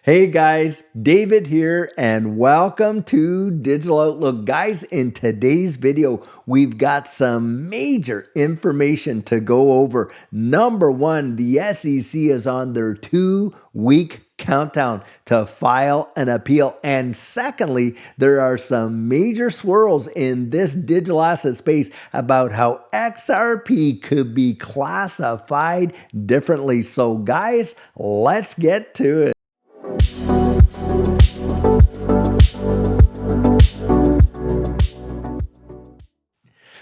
Hey guys, David here, and welcome to Digital Outlook. Guys, in today's video, we've got some major information to go over. Number one, the SEC is on their 2-week countdown to file an appeal. And secondly, there are some major swirls in this digital asset space about how XRP could be classified differently. So guys, let's get to it.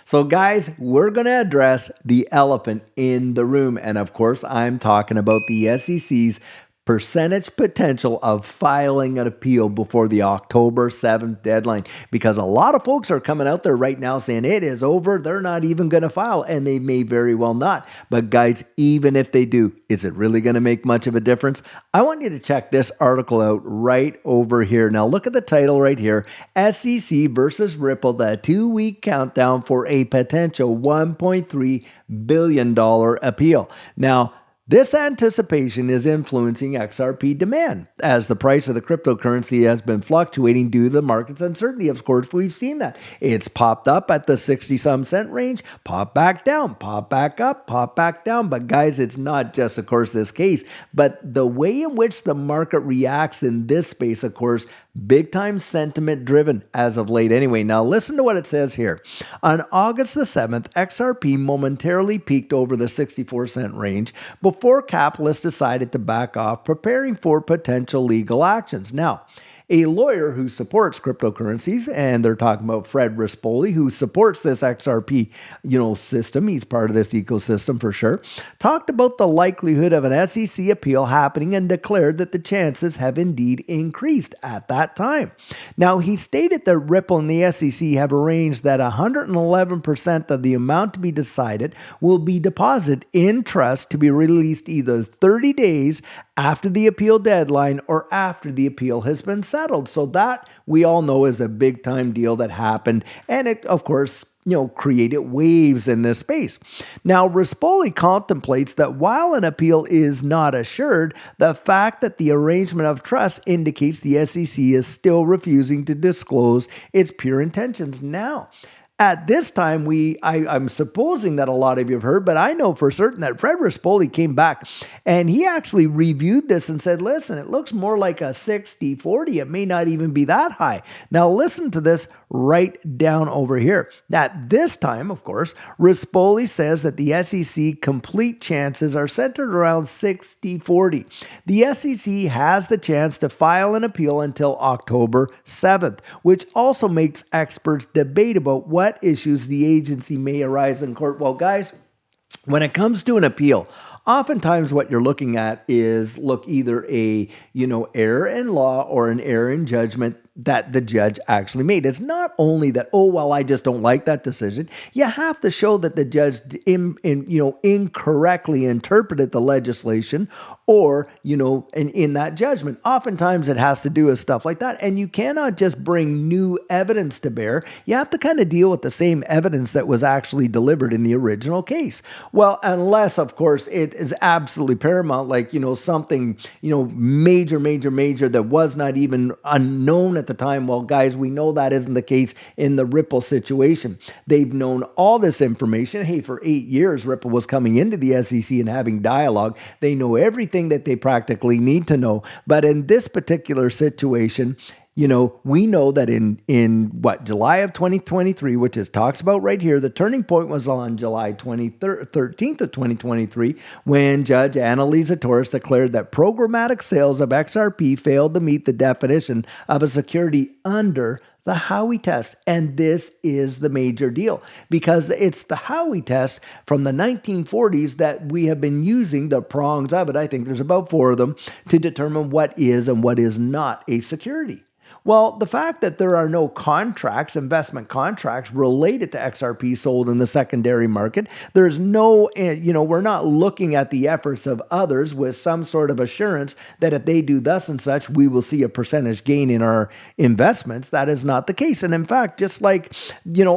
So guys, we're going to address the elephant in the room. And of course, I'm talking about the SEC's percentage potential of filing an appeal before the October 7th deadline, because a lot of folks are coming out there right now saying it is over, they're not even going to file, and they may very well not. But guys, even if they do, is it really going to make much of a difference? I want you to check this article out right over here. Now look at the title right here: SEC versus Ripple, the 2-week countdown for a potential $1.3 billion appeal. Now, this anticipation is influencing XRP demand as the price of the cryptocurrency has been fluctuating due to the market's uncertainty. Of course, we've seen that. It's popped up at the 60-some cent range, popped back down, popped back up, popped back down. But guys, it's not just, of course, this case, but the way in which the market reacts in this space, of course, big time sentiment driven as of late anyway. Now listen to what it says here. On August the 7th, XRP momentarily peaked over the 64-cent range before capitalists decided to back off, preparing for potential legal actions. Now, a lawyer who supports cryptocurrencies, and they're talking about Fred Rispoli, who supports this XRP, system. He's part of this ecosystem for sure. Talked about the likelihood of an SEC appeal happening and declared that the chances have indeed increased at that time. Now, he stated that Ripple and the SEC have arranged that 111% of the amount to be decided will be deposited in trust to be released either 30 days after the appeal deadline or after the appeal has been settled. So that we all know is a big time deal that happened. And it, of course, created waves in this space. Now, Rispoli contemplates that while an appeal is not assured, the fact that the arrangement of trust indicates the SEC is still refusing to disclose its pure intentions. Now, at this time, I'm supposing that a lot of you have heard, but I know for certain that Fred Rispoli came back and he actually reviewed this and said, listen, it looks more like a 60-40. It may not even be that high. Now listen to this right down over here. At this time, of course, Rispoli says that the SEC complete chances are centered around 60-40. The SEC has the chance to file an appeal until October 7th, which also makes experts debate about what issues the agency may arise in court. Well, guys, when it comes to an appeal, oftentimes what you're looking at is either a error in law or an error in judgment that the judge actually made. It's not only that, oh, well, I just don't like that decision. You have to show that the judge incorrectly interpreted the legislation or, in that judgment. Oftentimes it has to do with stuff like that. And you cannot just bring new evidence to bear. You have to kind of deal with the same evidence that was actually delivered in the original case. Well, unless, of course, it is absolutely paramount, like, something, major that was not even unknown at the time. Well, guys, we know that isn't the case in the Ripple situation. They've known all this information. Hey, for 8 years, Ripple was coming into the SEC and having dialogue. They know everything that they practically need to know. But in this particular situation, we know that in July of 2023, which is talks about right here, the turning point was on July 13th of 2023, when Judge Annalisa Torres declared that programmatic sales of XRP failed to meet the definition of a security under the Howey test. And this is the major deal, because it's the Howey test from the 1940s that we have been using, the prongs of it, I think there's about 4 of them, to determine what is and what is not a security. Well, the fact that there are no contracts, investment contracts related to XRP sold in the secondary market, there's no, we're not looking at the efforts of others with some sort of assurance that if they do thus and such, we will see a percentage gain in our investments. That is not the case. And in fact, just like,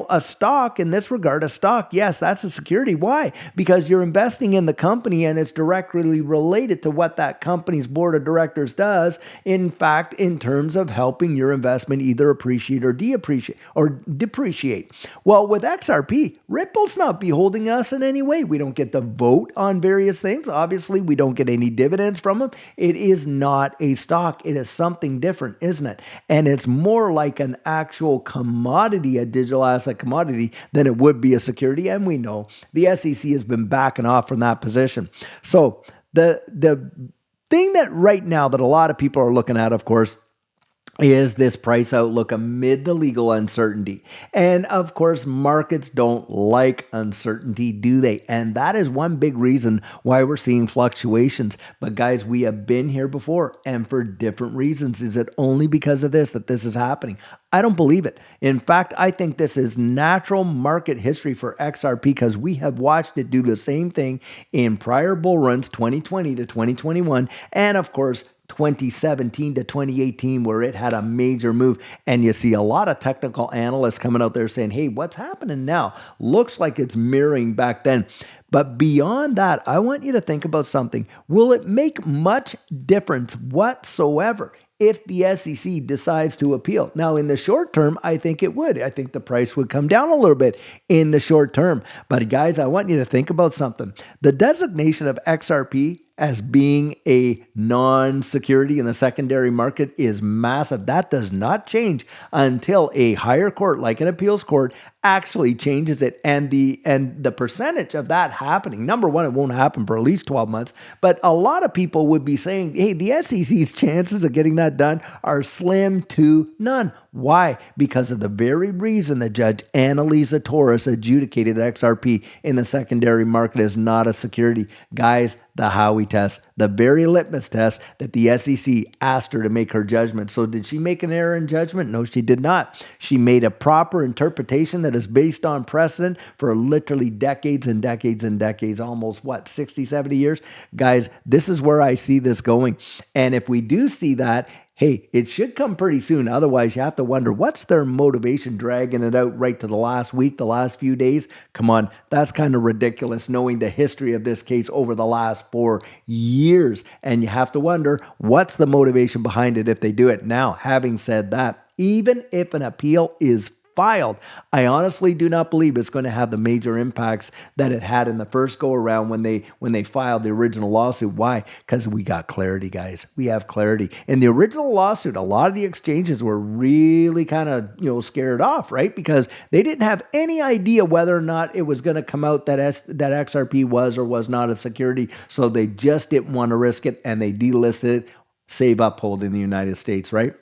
a stock in this regard, a stock, yes, that's a security. Why? Because you're investing in the company and it's directly related to what that company's board of directors does. In fact, in terms of helping your investment either appreciate or depreciate. Well, with XRP, Ripple's not beholding us in any way. We don't get to vote on various things. Obviously, we don't get any dividends from them. It is not a stock. It is something different, isn't it? And it's more like an actual commodity, a digital asset commodity, than it would be a security. And we know the SEC has been backing off from that position. So the thing that right now that a lot of people are looking at, of course, is this price outlook amid the legal uncertainty. And of course, markets don't like uncertainty, do they? And that is one big reason why we're seeing fluctuations. But guys, we have been here before and for different reasons. Is it only because of this that this is happening? I don't believe it. In fact, I think this is natural market history for XRP because we have watched it do the same thing in prior bull runs, 2020 to 2021, and of course, 2017 to 2018, where it had a major move. And you see a lot of technical analysts coming out there saying, hey, what's happening now? Looks like it's mirroring back then. But beyond that, I want you to think about something. Will it make much difference whatsoever if the SEC decides to appeal? Now, in the short term, I think it would. I think the price would come down a little bit in the short term. But guys, I want you to think about something. The designation of XRP as being a non-security in the secondary market is massive. That does not change until a higher court, like an appeals court, actually changes it. And the percentage of that happening, number one, it won't happen for at least 12 months. But a lot of people would be saying, hey, the SEC's chances of getting that done are slim to none. Why? Because of the very reason that Judge Annalisa Torres adjudicated that XRP in the secondary market is not a security. Guys, the Howey test, the very litmus test that the SEC asked her to make her judgment. So did she make an error in judgment? No, she did not. She made a proper interpretation that is based on precedent for literally decades and decades and decades, almost 60, 70 years. Guys, this is where I see this going. And if we do see that, hey, it should come pretty soon. Otherwise, you have to wonder, what's their motivation dragging it out right to the last week, the last few days? Come on, that's kind of ridiculous knowing the history of this case over the last 4 years. And you have to wonder, what's the motivation behind it if they do it? Now, having said that, even if an appeal is filed, I honestly do not believe it's going to have the major impacts that it had in the first go around when they filed the original lawsuit. Why? Because we got clarity, guys. We have clarity. In the original lawsuit, a lot of the exchanges were really kind of scared off, right? Because they didn't have any idea whether or not it was going to come out that XRP was or was not a security. So they just didn't want to risk it, and they delisted it. Save Uphold in the United States, right?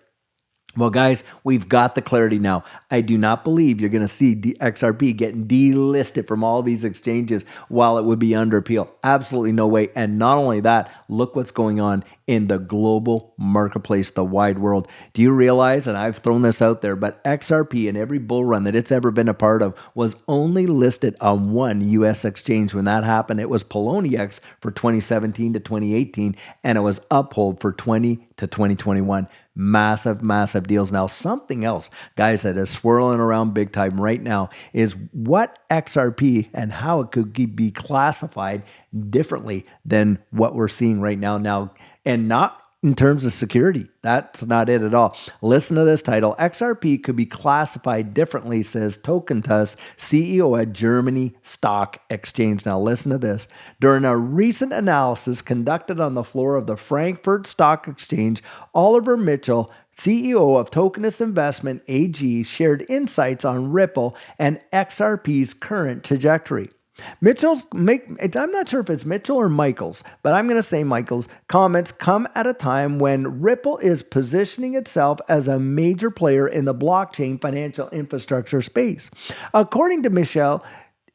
Well, guys, we've got the clarity now. I do not believe you're going to see the XRP getting delisted from all these exchanges while it would be under appeal. Absolutely no way. And not only that, look what's going on in the global marketplace, the wide world. Do you realize, and I've thrown this out there, but XRP in every bull run that it's ever been a part of was only listed on one U.S. exchange. When that happened, it was Poloniex for 2017 to 2018, and it was Uphold for 20 to 2021. Massive, massive deals. Now, something else, guys, that is swirling around big time right now is what XRP and how it could be classified differently than what we're seeing right now, and not in terms of security. That's not it at all. Listen to this title. XRP could be classified differently, says Tokentus CEO at Germany Stock Exchange. Now listen to this. During a recent analysis conducted on the floor of the Frankfurt Stock Exchange, Oliver Mitchell, CEO of Tokenus Investment AG, shared insights on Ripple and XRP's current trajectory. I'm not sure if it's Mitchell or Michaels, but I'm going to say Michaels' comments come at a time when Ripple is positioning itself as a major player in the blockchain financial infrastructure space. According to Michelle,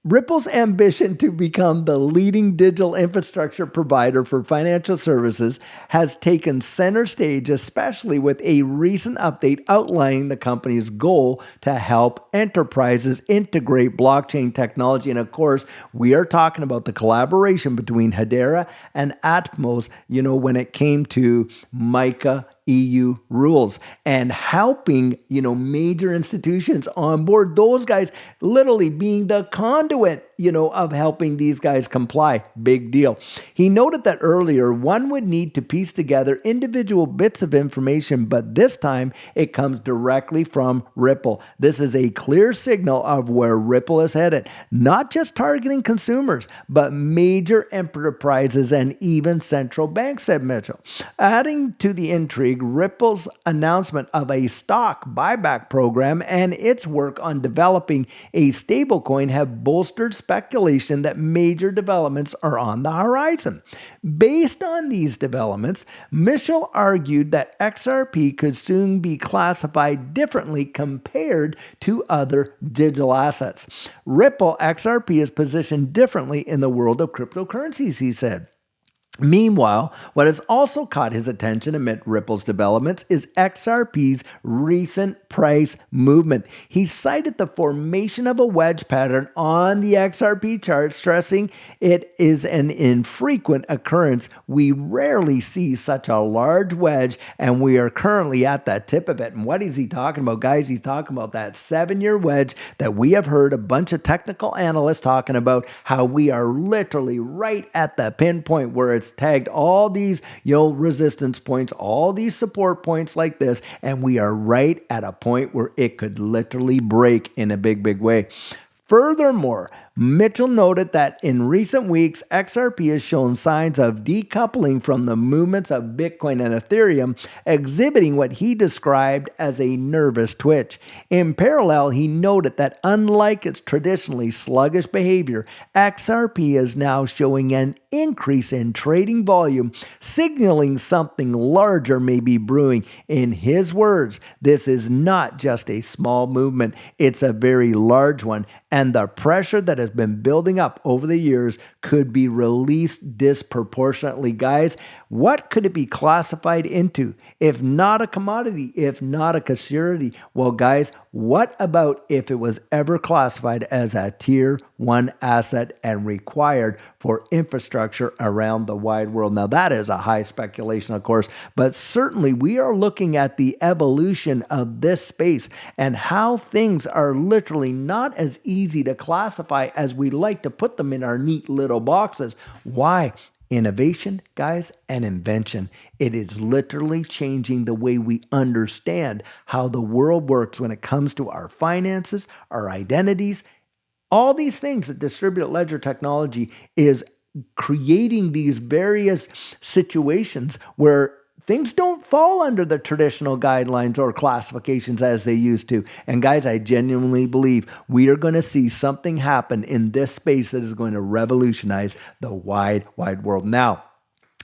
Ripple's ambition to become the leading digital infrastructure provider for financial services has taken center stage, especially with a recent update outlining the company's goal to help enterprises integrate blockchain technology. And of course, we are talking about the collaboration between Hedera and Atmos, when it came to MiCA EU rules and helping, major institutions on board. Those guys literally being the conduit, of helping these guys comply. Big deal. He noted that earlier one would need to piece together individual bits of information, but this time it comes directly from Ripple. This is a clear signal of where Ripple is headed, not just targeting consumers, but major enterprises and even central banks, said Mitchell. Adding to the intrigue, Ripple's announcement of a stock buyback program and its work on developing a stablecoin have bolstered speculation that major developments are on the horizon. Based on these developments, Mitchell argued that XRP could soon be classified differently compared to other digital assets. Ripple XRP is positioned differently in the world of cryptocurrencies, he said. Meanwhile, what has also caught his attention amid Ripple's developments is XRP's recent price movement. He cited the formation of a wedge pattern on the XRP chart, stressing it is an infrequent occurrence. We rarely see such a large wedge, and we are currently at the tip of it. And what is he talking about, guys? He's talking about that 7-year wedge that we have heard a bunch of technical analysts talking about, how we are literally right at the pinpoint where it's tagged all these, resistance points, all these support points like this, and we are right at a point where it could literally break in a big, big way. Furthermore, Mitchell noted that in recent weeks, XRP has shown signs of decoupling from the movements of Bitcoin and Ethereum, exhibiting what he described as a nervous twitch. In parallel, he noted that unlike its traditionally sluggish behavior, XRP is now showing an increase in trading volume, signaling something larger may be brewing. In his words, this is not just a small movement, it's a very large one, and the pressure that has been building up over the years could be released disproportionately. Guys, what could it be classified into? If not a commodity, if not a security? Well, guys, what about if it was ever classified as a tier 1 asset and required for infrastructure around the wide world? Now, that is a high speculation, of course, but certainly we are looking at the evolution of this space and how things are literally not as easy to classify as we like to put them in our neat little boxes. Why? Innovation, guys, and invention. It is literally changing the way we understand how the world works when it comes to our finances, our identities. All these things that distributed ledger technology is creating these various situations where things don't fall under the traditional guidelines or classifications as they used to. And guys, I genuinely believe we are going to see something happen in this space that is going to revolutionize the wide world. Now,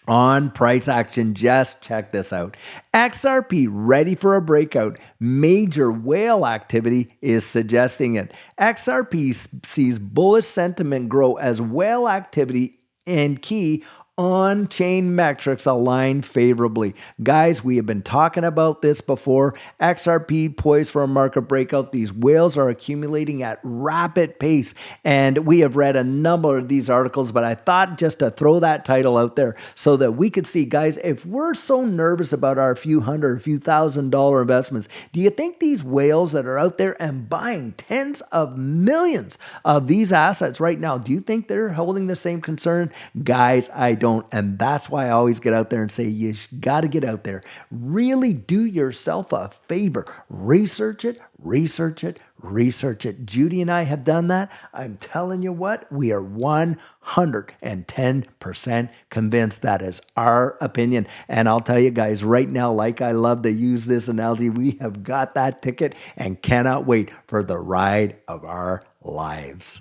on price action, just check this out. XRP ready for a breakout. Major whale activity is suggesting it. XRP sees bullish sentiment grow as whale activity and key on-chain metrics align favorably. Guys, we have been talking about this before. XRP poised for a market breakout. These whales are accumulating at rapid pace, and we have read a number of these articles, but I thought just to throw that title out there so that we could see, guys, if we're so nervous about our few hundred, few $1,000 investments, do you think these whales that are out there and buying tens of millions of these assets right now, do you think they're holding the same concern? Guys, I don't. And that's why I always get out there and say, you got to get out there. Really do yourself a favor. Research it, research it, research it. Judy and I have done that. I'm telling you what, we are 110% convinced that is our opinion. And I'll tell you guys right now, like I love to use this analogy, we have got that ticket and cannot wait for the ride of our lives.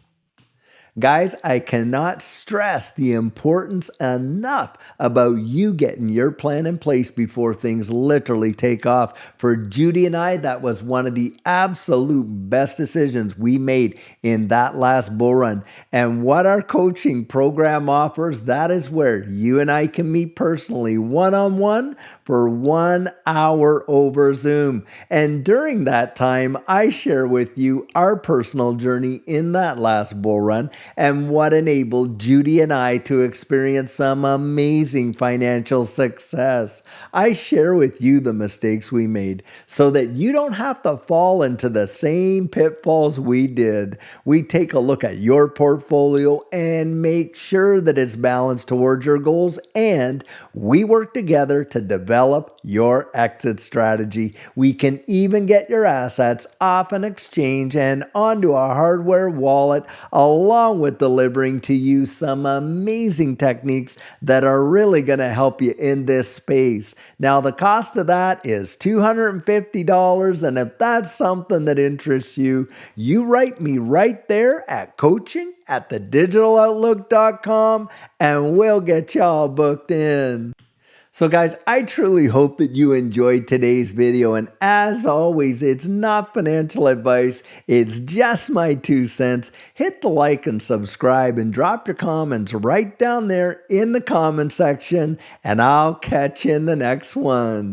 Guys, I cannot stress the importance enough about you getting your plan in place before things literally take off. For Judy and I, that was one of the absolute best decisions we made in that last bull run. And what our coaching program offers, that is where you and I can meet personally one-on-one for 1 hour over Zoom. And during that time, I share with you our personal journey in that last bull run and what enabled Judy and I to experience some amazing financial success. I share with you the mistakes we made so that you don't have to fall into the same pitfalls we did. We take a look at your portfolio and make sure that it's balanced towards your goals, and we work together to develop your exit strategy. We can even get your assets off an exchange and onto a hardware wallet, along with delivering to you some amazing techniques that are really going to help you in this space. Now, the cost of that is $250, and if that's something that interests you, you write me right there at coaching@thedigitaloutlook.com and we'll get y'all booked in. So guys, I truly hope that you enjoyed today's video, and as always, it's not financial advice, it's just my 2 cents. Hit the like and subscribe and drop your comments right down there in the comment section, and I'll catch you in the next one.